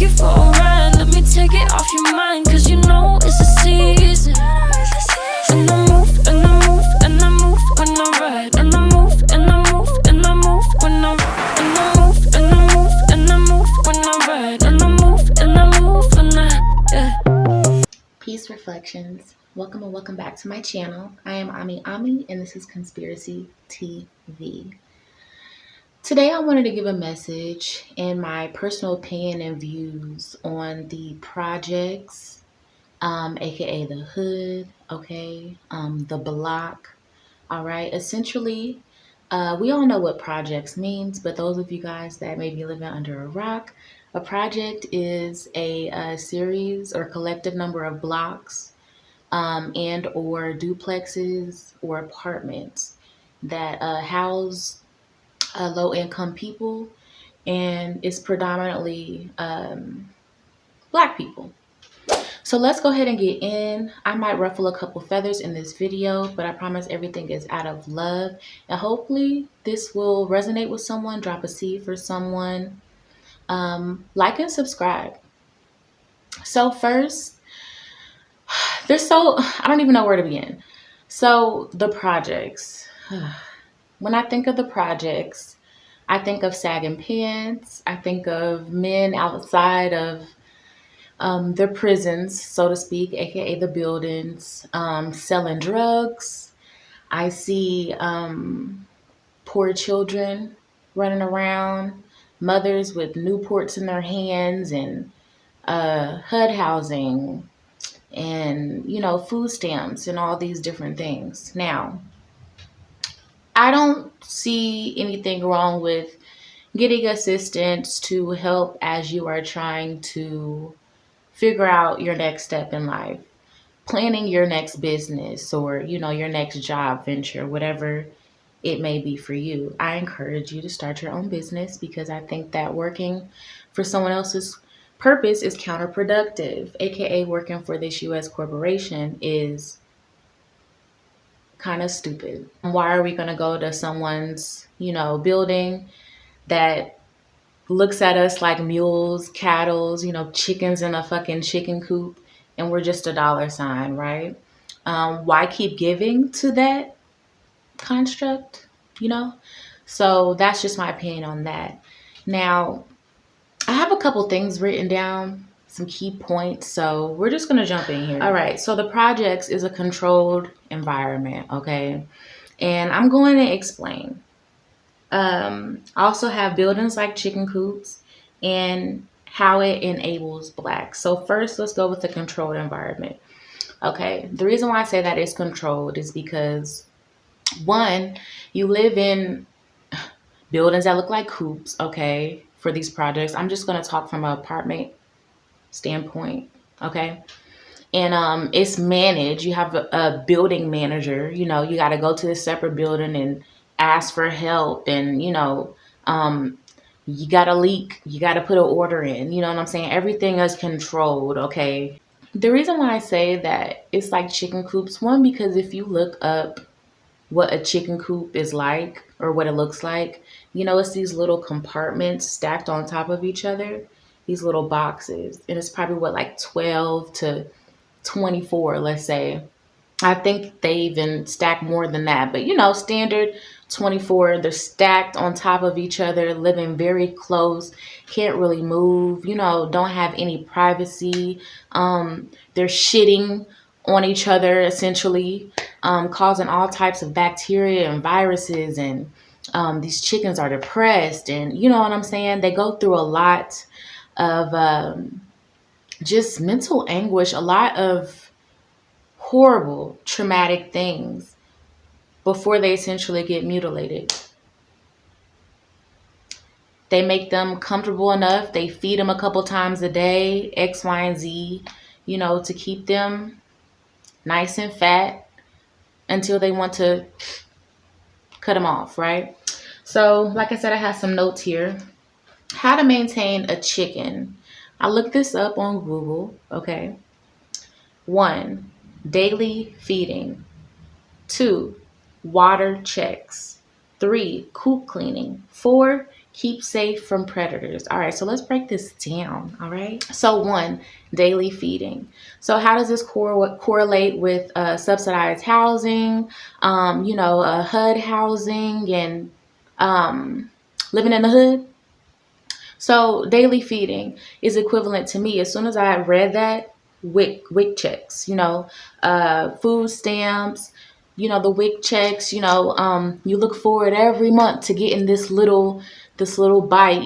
you for a ride. Let me take it off your mind, cause you know it's a season. And I move, and I move, and I move when I ride. And I move, and I move, and I move when I ride. And I move, and I move, and I move when I ride. And I move, and I move when I, Peace Reflections. Welcome and welcome back to my channel. I am Omie, and this is Conspiracy TV. Today I wanted to give a message and my personal opinion and views on the projects, aka the hood, okay, the block. All right, essentially, we all know what projects means, but those of you guys that may be living under a rock, a project is a series or collective number of blocks and or duplexes or apartments that house low-income people, and it's predominantly Black people. So let's go ahead and get in. I might ruffle a couple feathers in this video, but I promise everything is out of love. And hopefully this will resonate with someone, drop a seed for someone. Like and subscribe. So first, I don't even know where to begin. So the projects. When I think of the projects, I think of sagging pants. I think of men outside of their prisons, so to speak, aka the buildings, selling drugs. I see poor children running around, mothers with Newports in their hands, and HUD housing, and food stamps and all these different things. Now, I don't see anything wrong with getting assistance to help as you are trying to figure out your next step in life, planning your next business or, your next job venture, whatever it may be for you. I encourage you to start your own business because I think that working for someone else's purpose is counterproductive, aka working for this U.S. corporation is kind of stupid. Why are we going to go to someone's, building that looks at us like mules, cattle, chickens in a fucking chicken coop, and we're just a dollar sign, right? Why keep giving to that construct, So that's just my opinion on that. Now, I have a couple things written down, some key points, so we're just going to jump in here. All right, so the projects is a controlled environment, okay? And I'm going to explain. I also have buildings like chicken coops and how it enables Blacks. So first, let's go with the controlled environment. Okay, the reason why I say that it's controlled is because, one, you live in buildings that look like coops, okay, for these projects. I'm just going to talk from an apartment standpoint, okay? And it's managed. You have a building manager. You got to go to a separate building and ask for help, and you got a leak, you got to put an order in. You know what I'm saying? Everything is controlled, okay? The reason why I say that it's like chicken coops, one, because if you look up what a chicken coop is like or what it looks like, it's these little compartments stacked on top of each other, these little boxes, and it's probably like 12 to 24, let's say. I think they even stack more than that, but standard 24. They're stacked on top of each other, living very close, can't really move, don't have any privacy. They're shitting on each other, essentially, causing all types of bacteria and viruses, and these chickens are depressed, and you know what I'm saying? They go through a lot of just mental anguish, a lot of horrible, traumatic things before they essentially get mutilated. They make them comfortable enough. They feed them a couple times a day, X, Y, and Z, to keep them nice and fat until they want to cut them off, right? So, like I said, I have some notes here. How to maintain a chicken. I looked this up on Google, okay? 1, daily feeding. 2, water checks. 3, coop cleaning. 4, Keep safe from predators. All right, so let's break this down. All right. So, one, daily feeding. So, how does this correlate with subsidized housing, HUD housing, and living in the hood? So, daily feeding is equivalent to me. As soon as I read that, WIC checks, food stamps, the WIC checks, you look forward every month to getting this little bite,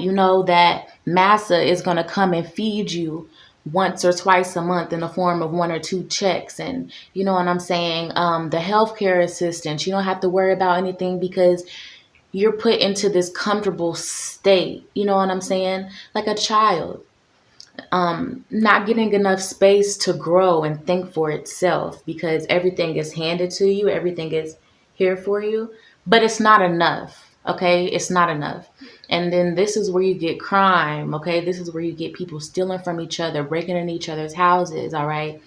that massa is going to come and feed you once or twice a month in the form of 1 or 2 checks. And you know what I'm saying? The healthcare assistance, you don't have to worry about anything because you're put into this comfortable state. You know what I'm saying? Like a child, not getting enough space to grow and think for itself because everything is handed to you, everything is here for you, but it's not enough. Okay, it's not enough. And then this is where you get crime. Okay, this is where you get people stealing from each other, breaking in each other's houses. All right.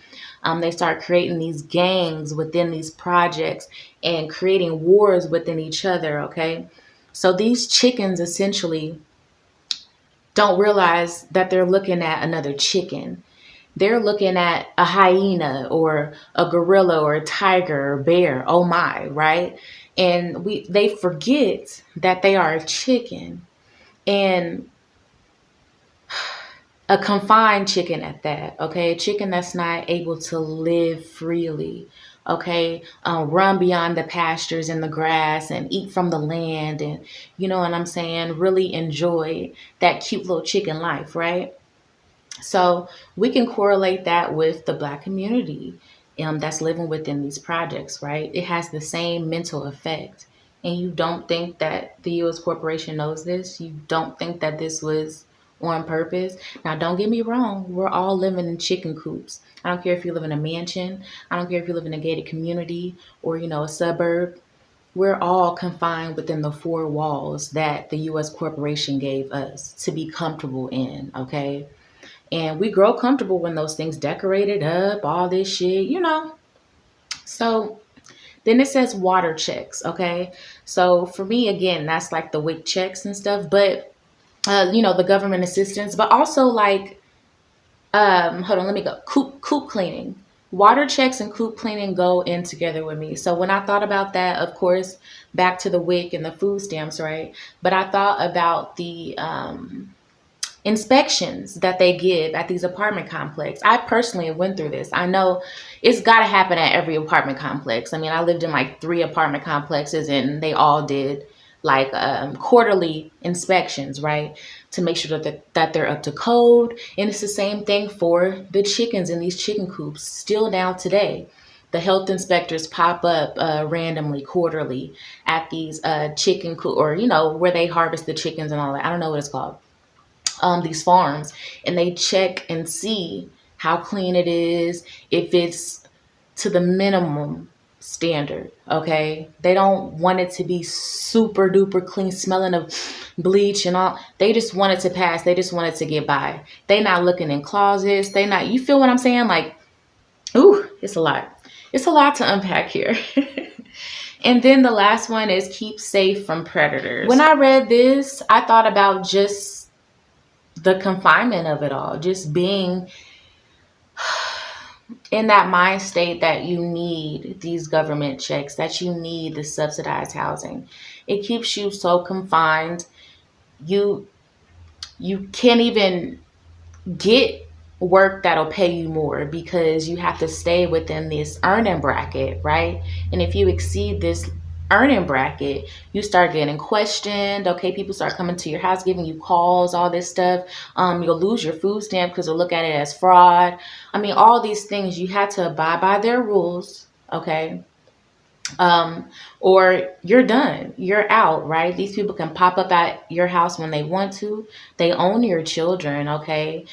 They start creating these gangs within these projects and creating wars within each other. Okay, so these chickens essentially don't realize that they're looking at another chicken. They're looking at a hyena or a gorilla or a tiger or bear. Oh my, right? And they forget that they are a chicken, and a confined chicken at that. Okay, a chicken that's not able to live freely. Okay, run beyond the pastures and the grass and eat from the land, and you know what I'm saying, really enjoy that cute little chicken life, right? So we can correlate that with the Black community that's living within these projects, right? It has the same mental effect. And you don't think that the U.S. corporation knows this? You don't think that this was on purpose? Now, don't get me wrong. We're all living in chicken coops. I don't care if you live in a mansion. I don't care if you live in a gated community or, a suburb. We're all confined within the 4 walls that the U.S. corporation gave us to be comfortable in, okay? And we grow comfortable when those things decorated up, all this shit. So then it says water checks, okay? So for me, again, that's like the WIC checks and stuff, but, the government assistance, but also like, hold on, let me go. Coop cleaning. Water checks and coop cleaning go in together with me. So when I thought about that, of course, back to the WIC and the food stamps, right? But I thought about the, inspections that they give at these apartment complex. I personally went through this. I know it's got to happen at every apartment complex. I mean, I lived in like 3 apartment complexes and they all did like quarterly inspections, right? To make sure that they're up to code. And it's the same thing for the chickens in these chicken coops still now today. The health inspectors pop up randomly quarterly at these chicken coop or, where they harvest the chickens and all that. I don't know what it's called. These farms, and they check and see how clean it is, if it's to the minimum standard. Okay, they don't want it to be super duper clean, smelling of bleach and all. They just want it to pass. They just want it to get by. They not looking in closets. They not, you feel what I'm saying? Like, ooh, it's a lot. It's a lot to unpack here. And then the last one is keep safe from predators. When I read this, I thought about just the confinement of it all, just being in that mind state that you need these government checks, that you need the subsidized housing. It keeps you so confined. You can't even get work that'll pay you more because you have to stay within this earning bracket, right? And if you exceed this earning bracket, you start getting questioned. Okay, people start coming to your house, giving you calls, all this stuff. You'll lose your food stamp because they'll look at it as fraud. I mean, all these things, you have to abide by their rules, okay? Or you're done. You're out, right? These people can pop up at your house when they want to. They own your children, okay?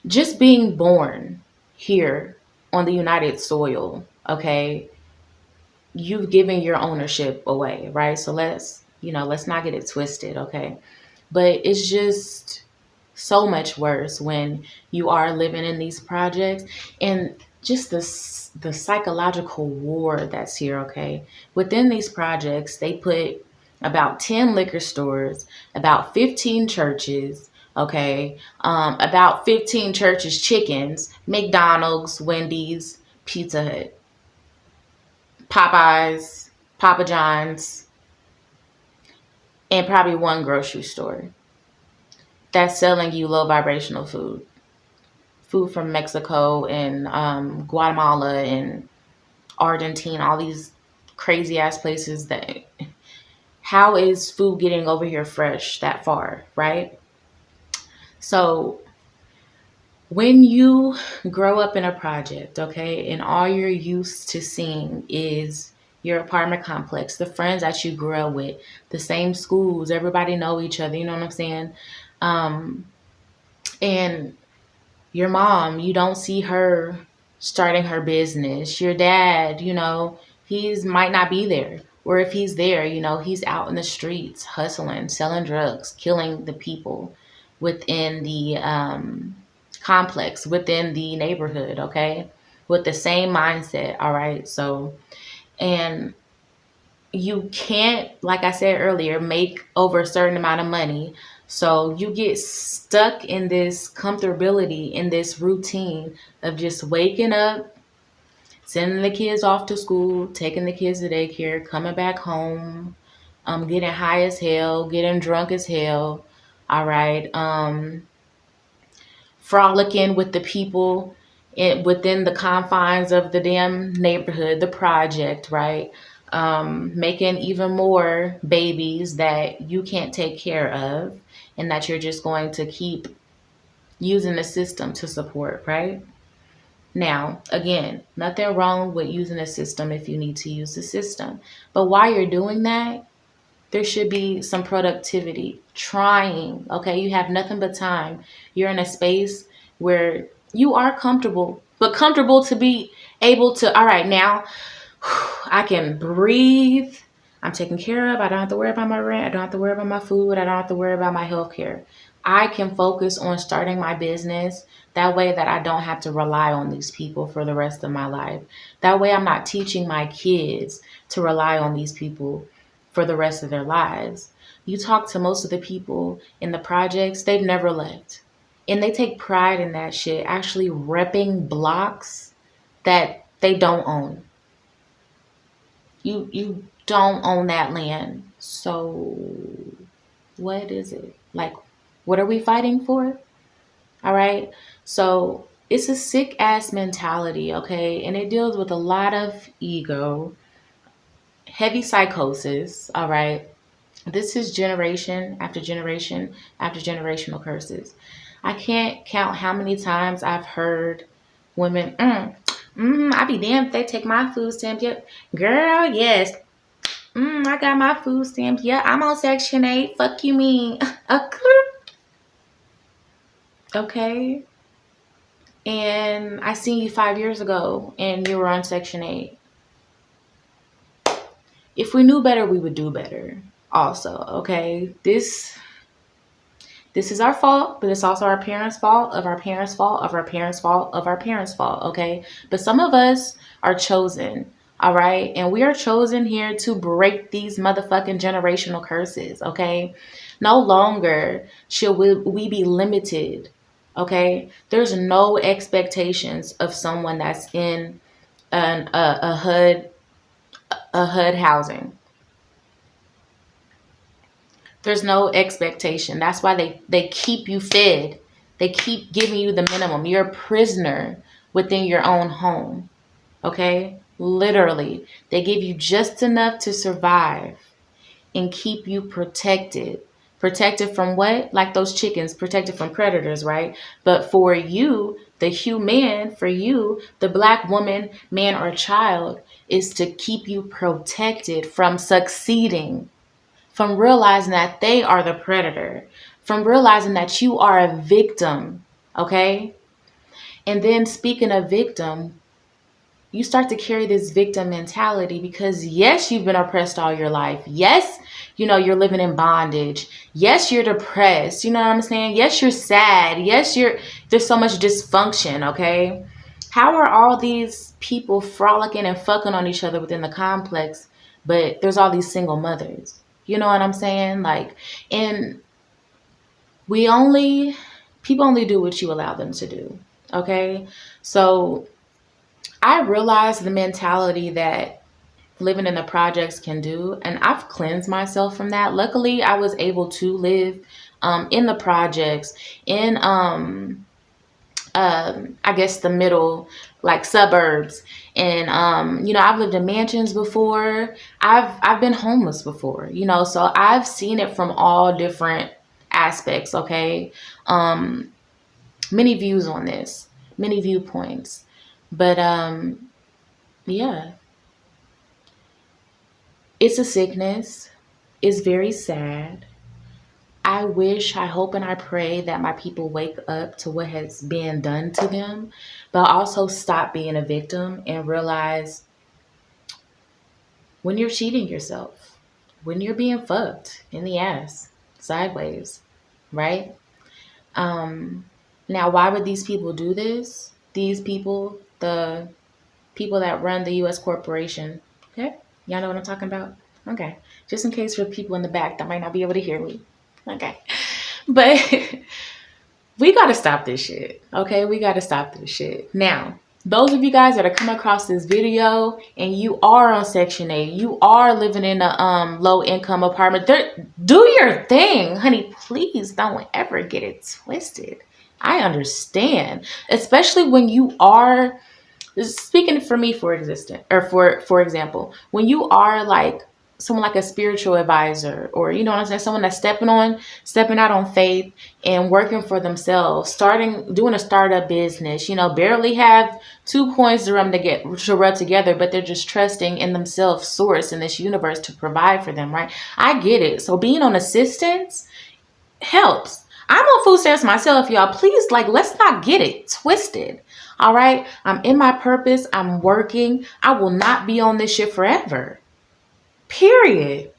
Just being born here on the United soil, okay? You've given your ownership away, right? So let's not get it twisted, okay? But it's just so much worse when you are living in these projects, and just the psychological war that's here, okay? Within these projects, they put about 10 liquor stores, about 15 churches, okay, about 15 churches, chickens, McDonald's, Wendy's, Pizza Hut, Popeyes, Papa John's, and probably one grocery store that's selling you low vibrational food from Mexico and Guatemala and Argentina, all these crazy ass places. That how is food getting over here fresh that far, right? So when you grow up in a project, okay, and all you're used to seeing is your apartment complex, the friends that you grew up with, the same schools, everybody know each other, you know what I'm saying? Um, and your mom, you don't see her starting her business. Your dad, he's might not be there. Or if he's there, he's out in the streets hustling, selling drugs, killing the people within the complex, within the neighborhood, okay? With the same mindset, all right? So, and you can't, like I said earlier, make over a certain amount of money. So you get stuck in this comfortability, in this routine of just waking up, sending the kids off to school, taking the kids to daycare, coming back home, getting high as hell, getting drunk as hell, all right, frolicking with the people within the confines of the damn neighborhood, the project, right? Making even more babies that you can't take care of and that you're just going to keep using the system to support, right? Now, again, nothing wrong with using a system if you need to use the system. But while you're doing that, there should be some productivity, trying, okay? You have nothing but time. You're in a space where you are comfortable, but comfortable to be able to, all right, now I can breathe. I'm taken care of. I don't have to worry about my rent. I don't have to worry about my food. I don't have to worry about my health care. I can focus on starting my business that way that I don't have to rely on these people for the rest of my life. That way I'm not teaching my kids to rely on these people for the rest of their lives. You talk to most of the people in the projects, they've never left. And they take pride in that shit, actually repping blocks that they don't own. You don't own that land. So what is it? Like, what are we fighting for? All right. So it's a sick ass mentality, okay? And it deals with a lot of ego, heavy psychosis, all right? This is generation after generation after generational curses. I can't count how many times I've heard women, I be damned if they take my food stamps. Yep. Girl, yes. I got my food stamps. Yeah, I'm on Section 8. Fuck you mean. Okay. And I seen you 5 years ago and you were on Section 8. If we knew better, we would do better. Also, okay? This is our fault, but it's also our parents' fault, of our parents' fault, of our parents' fault, of our parents' fault, okay? But some of us are chosen, all right? And we are chosen here to break these motherfucking generational curses, okay? No longer should we be limited, okay? There's no expectations of someone that's in a HUD housing. There's no expectation. That's why they keep you fed. They keep giving you the minimum. You're a prisoner within your own home. Okay? Literally. They give you just enough to survive and keep you protected. Protected from what? Like those chickens, protected from predators, right? But for you, the human, for you, the black woman, man, or child, is to keep you protected from succeeding, from realizing that they are the predator, from realizing that you are a victim, okay? And then speaking of victim, you start to carry this victim mentality because yes, you've been oppressed all your life. Yes, you're living in bondage. Yes, you're depressed. You know what I'm saying? Yes, you're sad. Yes, there's so much dysfunction, okay? How are all these people frolicking and fucking on each other within the complex, but there's all these single mothers? You know what I'm saying? Like, and people only do what you allow them to do. Okay. So I realized the mentality that living in the projects can do, and I've cleansed myself from that. Luckily, I was able to live in the projects in I guess the middle, like suburbs. And I've lived in mansions before. I've been homeless before, so I've seen it from all different aspects, okay? Um Many views on this, many viewpoints. But yeah, it's a sickness. It's very sad. I wish, I hope, and I pray that my people wake up to what has been done to them, but also stop being a victim and realize when you're cheating yourself, when you're being fucked in the ass, sideways, right? Um, Now, why would these people do this? These people, the people that run the U.S. corporation, okay? Y'all know what I'm talking about? Okay. Just in case for people in the back that might not be able to hear me. Okay. But we got to stop this shit. Okay. We got to stop this shit. Now, those of you guys that are coming across this video and you are on Section 8, you are living in a low income apartment, do your thing, honey. Please don't ever get it twisted. I understand, especially when you are, speaking for me, for example, when you are like someone like a spiritual advisor, or you know what I'm saying, someone that's stepping out on faith and working for themselves, doing a startup business, barely have 2 coins to rub together, but they're just trusting in themselves, source in this universe to provide for them, right? I get it. So being on assistance helps. I'm on food stamps myself, y'all. Please, let's not get it twisted. All right. I'm in my purpose. I'm working. I will not be on this shit forever. Period.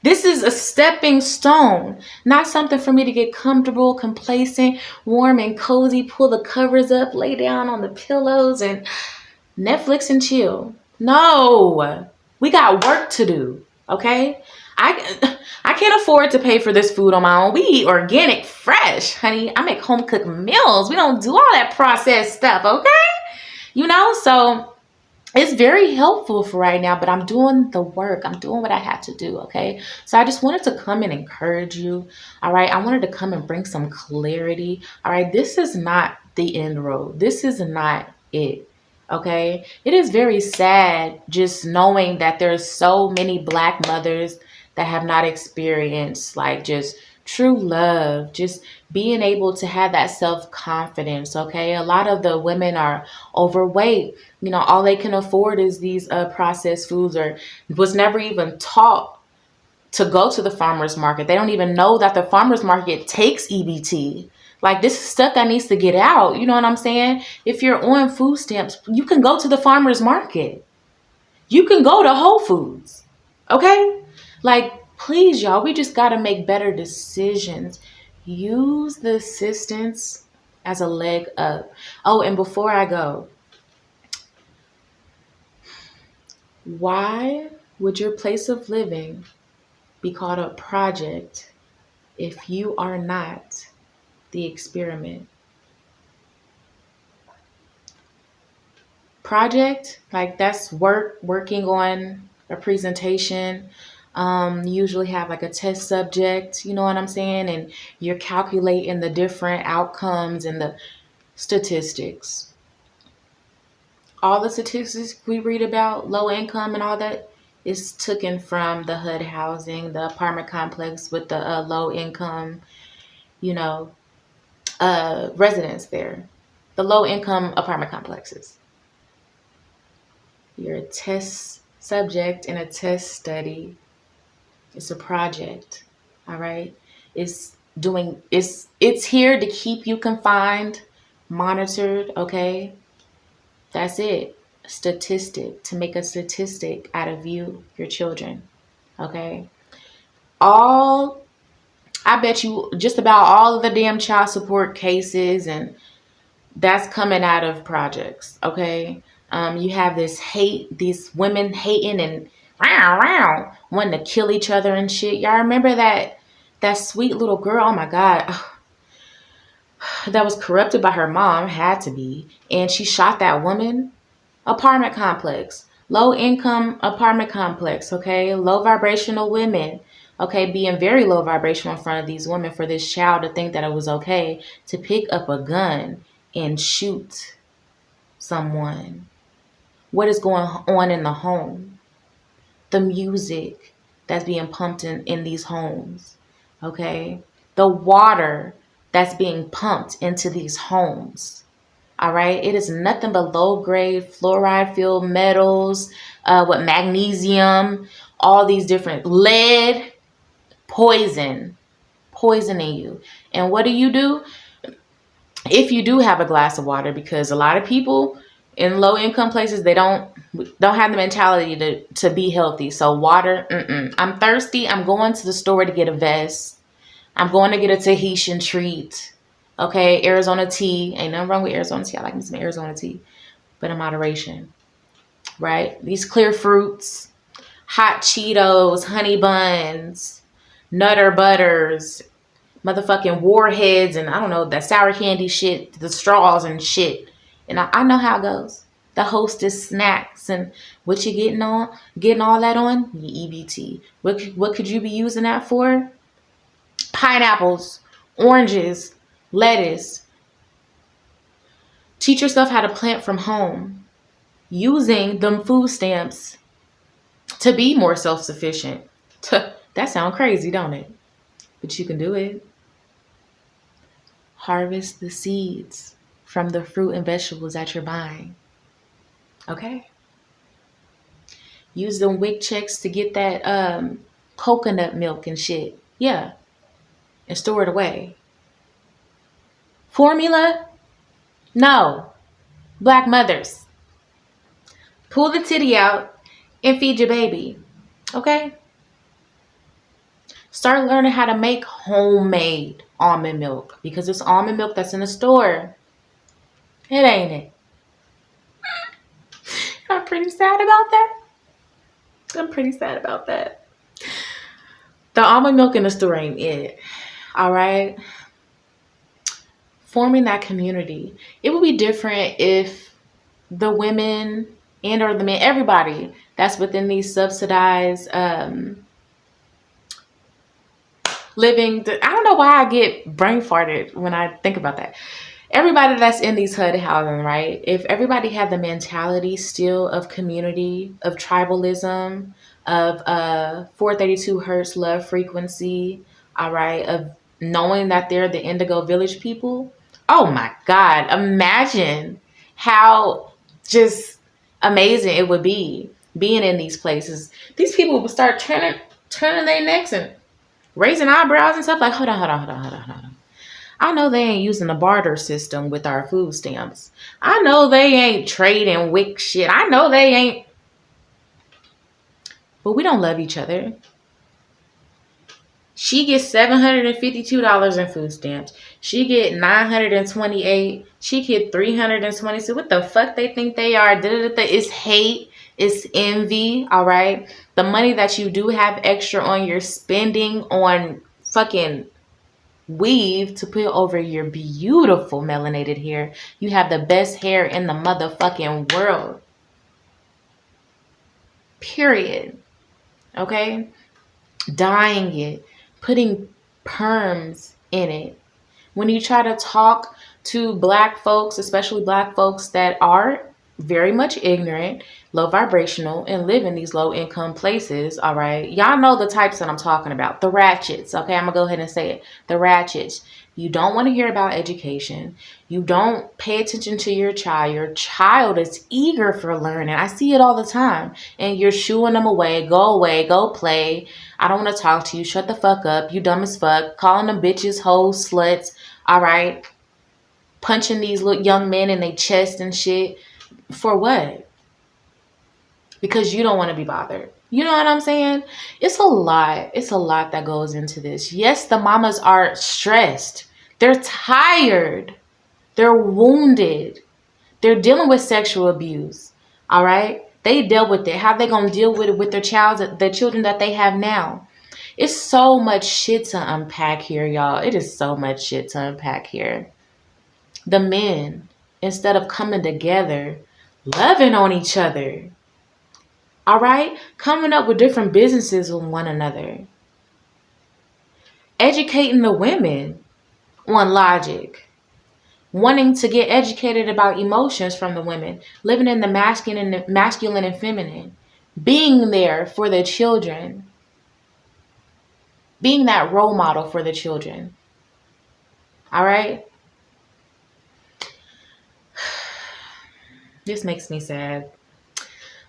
This is a stepping stone, not something for me to get comfortable, complacent, warm and cozy, pull the covers up, lay down on the pillows and Netflix and chill. No, we got work to do. Okay. I can't afford to pay for this food on my own. We eat organic, fresh, honey. I make home cooked meals. We don't do all that processed stuff, okay? So it's very helpful for right now, but I'm doing the work. I'm doing what I have to do, okay? So I just wanted to come and encourage you, all right? I wanted to come and bring some clarity, all right? This is not the end road. This is not it. Okay, it is very sad just knowing that there's so many Black mothers that have not experienced just true love, just being able to have that self-confidence. Okay, a lot of the women are overweight. All they can afford is these processed foods, or was never even taught to go to the farmer's market. They don't even know that the farmer's market takes EBT. This is stuff that needs to get out. You know what I'm saying? If you're on food stamps, you can go to the farmer's market. You can go to Whole Foods. Okay? Please, y'all, we just got to make better decisions. Use the assistance as a leg up. Oh, and before I go, why would your place of living be called a project if you are not the experiment? Project, that's working on a presentation. You usually have a test subject, you know what I'm saying? And you're calculating the different outcomes and the statistics. All the statistics we read about, low income and all that, is taken from the HUD housing, the apartment complex with the low income, residents there, the low income apartment complexes. You're a test subject in a test study. It's a project. All right. It's here to keep you confined, monitored. Okay. That's it. Statistic, to make a statistic out of you, your children. Okay. I bet you just about all of the damn child support cases, and that's coming out of projects. Okay. You have this hate, these women hating and wanting to kill each other and shit. Y'all remember that sweet little girl? Oh my God. That was corrupted by her mom, had to be. And she shot that woman. Apartment complex. Low income apartment complex, okay? Low vibrational women, okay? Being very low vibrational in front of these women for this child to think that it was okay to pick up a gun and shoot someone. What is going on in the home? The music that's being pumped in these homes, okay? The water that's being pumped into these homes. All right. It is nothing but low grade fluoride filled metals, with magnesium, all these different lead, poisoning you. And what do? If you do have a glass of water, because a lot of people in low income places, they don't have the mentality to be healthy. So water, I'm thirsty. I'm going to the store to get a vest. I'm going to get a Tahitian treat. Okay, Arizona tea. Ain't nothing wrong with Arizona tea. I like me some Arizona tea, but in moderation, right? These clear fruits, hot Cheetos, honey buns, Nutter Butters, motherfucking Warheads, and I don't know, that sour candy shit, the straws and shit. And I know how it goes. The Hostess snacks and what you getting all that on? Your EBT. What could you be using that for? Pineapples, oranges, lettuce. Teach yourself how to plant from home using them food stamps to be more self-sufficient. That sounds crazy, don't it? But you can do it. Harvest the seeds from the fruit and vegetables that you're buying. Okay? Use them WIC checks to get that coconut milk and shit. Yeah. And store it away. Formula? No. Black mothers. Pull the titty out and feed your baby. Okay? Start learning how to make homemade almond milk, because it's almond milk that's in the store. It ain't it. I'm pretty sad about that. The almond milk in the store ain't it. All right? Forming that community. It would be different if the women and or the men, everybody that's within these subsidized living. I don't know why I get brain farted when I think about that. Everybody that's in these HUD housing, right? If everybody had the mentality still of community, of tribalism, of 432 hertz love frequency, all right, of knowing that they're the Indigo Village people. Oh my God, imagine how just amazing it would be being in these places. These people would start turning their necks and raising eyebrows and stuff like, hold on. I know they ain't using the barter system with our food stamps. I know they ain't trading WIC shit. I know they ain't. But we don't love each other. She gets $752 in food stamps. She get $928. She get $322. What the fuck they think they are? It's hate. It's envy. All right. The money that you do have extra on, you're spending on fucking weave to put over your beautiful melanated hair. You have the best hair in the motherfucking world. Period. Okay? Dyeing it. Putting perms in it. When you try to talk to black folks, especially black folks that are very much ignorant, low vibrational, and live in these low income places, all right? Y'all know the types that I'm talking about. The ratchets, okay? I'm going to go ahead and say it. The ratchets. You don't want to hear about education. You don't pay attention to your child. Your child is eager for learning. I see it all the time. And you're shooing them away. Go play. I don't want to talk to you. Shut the fuck up. You dumb as fuck. Calling them bitches, hoes, sluts. All right. Punching these little young men in their chest and shit. For what? Because you don't want to be bothered. You know what I'm saying? It's a lot. It's a lot that goes into this. Yes, the mamas are stressed. They're tired. They're wounded. They're dealing with sexual abuse. All right? They dealt with it. How they gonna deal with it with their the children that they have now? It's so much shit to unpack here, y'all. It is so much shit to unpack here. The men, instead of coming together, loving on each other, all right, coming up with different businesses with one another, educating the women on logic, wanting to get educated about emotions from the women, living in the masculine and feminine, being there for the children, being that role model for the children. All right? This makes me sad.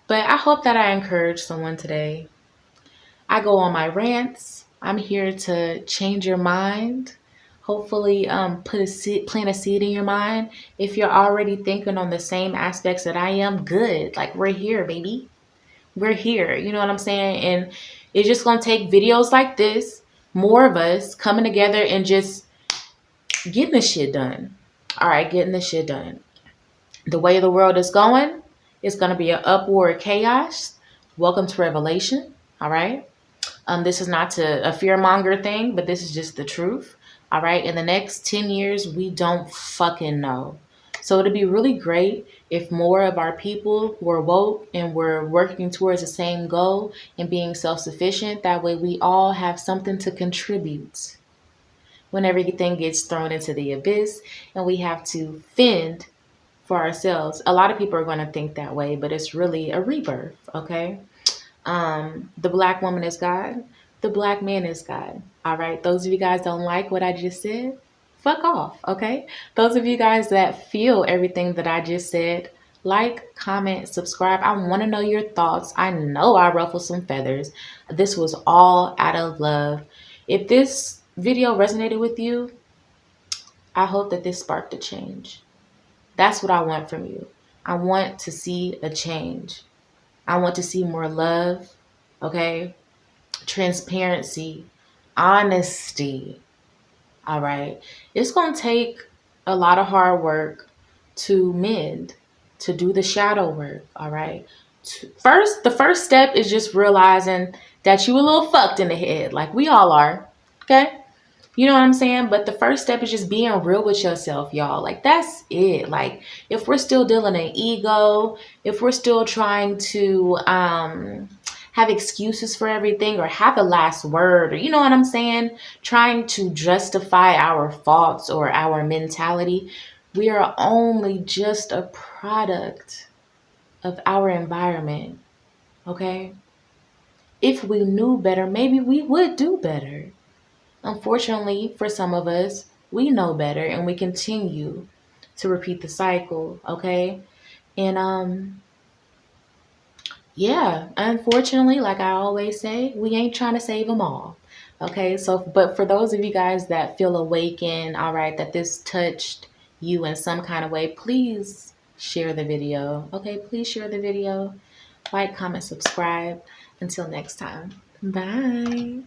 But I hope that I encourage someone today. I go on my rants. I'm here to change your mind. Hopefully, plant a seed in your mind. If you're already thinking on the same aspects that I am, good. Like, we're here, baby. We're here. You know what I'm saying? And it's just going to take videos like this, more of us coming together and just getting this shit done. All right, getting this shit done. The way the world is going, it's going to be an upward chaos. Welcome to Revelation. All right. This is not a fearmonger thing, but this is just the truth. All right. In the next 10 years, we don't fucking know. So it'd be really great if more of our people were woke and were working towards the same goal and being self-sufficient. That way we all have something to contribute when everything gets thrown into the abyss and we have to fend for ourselves. A lot of people are going to think that way, but it's really a rebirth. Okay. The black woman is God. The black man is God. All right. Those of you guys don't like what I just said, fuck off. Okay. Those of you guys that feel everything that I just said, like, comment, subscribe. I want to know your thoughts. I know I ruffled some feathers. This was all out of love. If this video resonated with you, I hope that this sparked a change. That's what I want from you. I want to see a change. I want to see more love, okay? Transparency, honesty, all right? It's going to take a lot of hard work to mend, to do the shadow work, all right? The first step is just realizing that you a little fucked in the head, like we all are, okay? You know what I'm saying? But the first step is just being real with yourself, y'all. Like, that's it. Like, if we're still dealing in ego, if we're still trying to have excuses for everything or have the last word, or you know what I'm saying? Trying to justify our faults or our mentality, we are only just a product of our environment, okay? If we knew better, maybe we would do better. Unfortunately, for some of us, we know better and we continue to repeat the cycle, okay? And yeah, unfortunately, like I always say, we ain't trying to save them all, okay? So, but for those of you guys that feel awakened, all right, that this touched you in some kind of way, please share the video, okay? Please share the video, like, comment, subscribe. Until next time, bye.